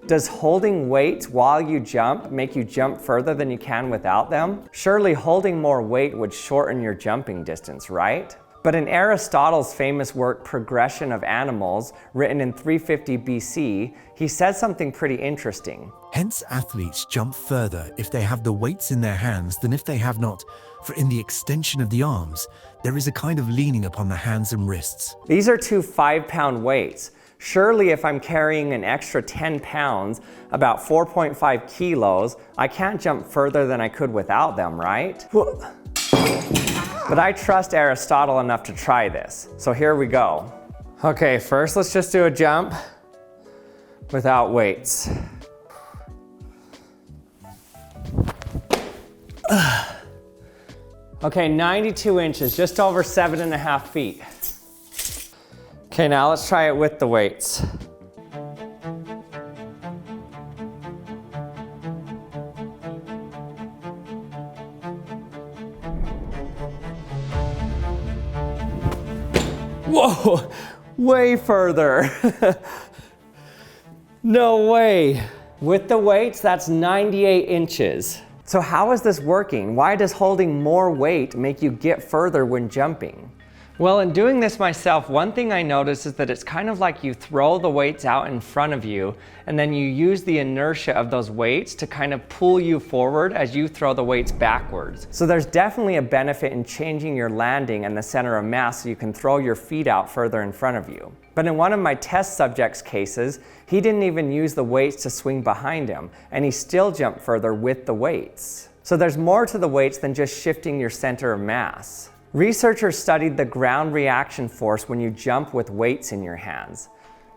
Does holding weights while you jump make you jump further than you can without them? Surely holding more weight would shorten your jumping distance, right? But in Aristotle's famous work, Progression of Animals, written in 350 BC, he says something pretty interesting. Hence athletes jump further if they have the weights in their hands than if they have not, for in the extension of the arms, there is a kind of leaning upon the hands and wrists. These are two 5-pound weights. Surely if I'm carrying an extra 10 pounds, about 4.5 kilos, I can't jump further than I could without them, right? But I trust Aristotle enough to try this, so here we go. Okay, first let's just do a jump without weights. Okay, 92 inches, just over 7.5 feet. Okay, now let's try it with the weights. Whoa, way further. No way. With the weights, that's 98 inches. So how is this working? Why does holding more weight make you get further when jumping? Well, in doing this myself, one thing I noticed is that it's kind of like you throw the weights out in front of you, and then you use the inertia of those weights to kind of pull you forward as you throw the weights backwards. So there's definitely a benefit in changing your landing and the center of mass so you can throw your feet out further in front of you. But in one of my test subjects' cases, he didn't even use the weights to swing behind him, and he still jumped further with the weights. So there's more to the weights than just shifting your center of mass. Researchers studied the ground reaction force when you jump with weights in your hands.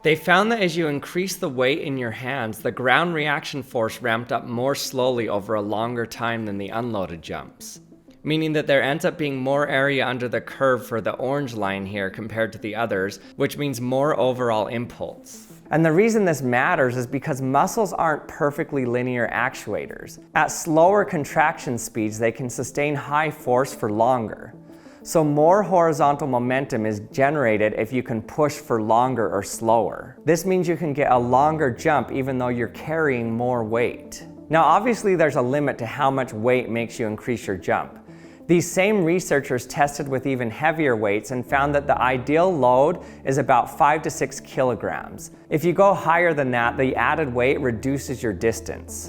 They found that as you increase the weight in your hands, the ground reaction force ramped up more slowly over a longer time than the unloaded jumps, meaning that there ends up being more area under the curve for the orange line here compared to the others, which means more overall impulse. And the reason this matters is because muscles aren't perfectly linear actuators. At slower contraction speeds, they can sustain high force for longer. So more horizontal momentum is generated if you can push for longer or slower. This means you can get a longer jump even though you're carrying more weight. Now obviously there's a limit to how much weight makes you increase your jump. These same researchers tested with even heavier weights and found that the ideal load is about 5 to 6 kilograms. If you go higher than that, the added weight reduces your distance.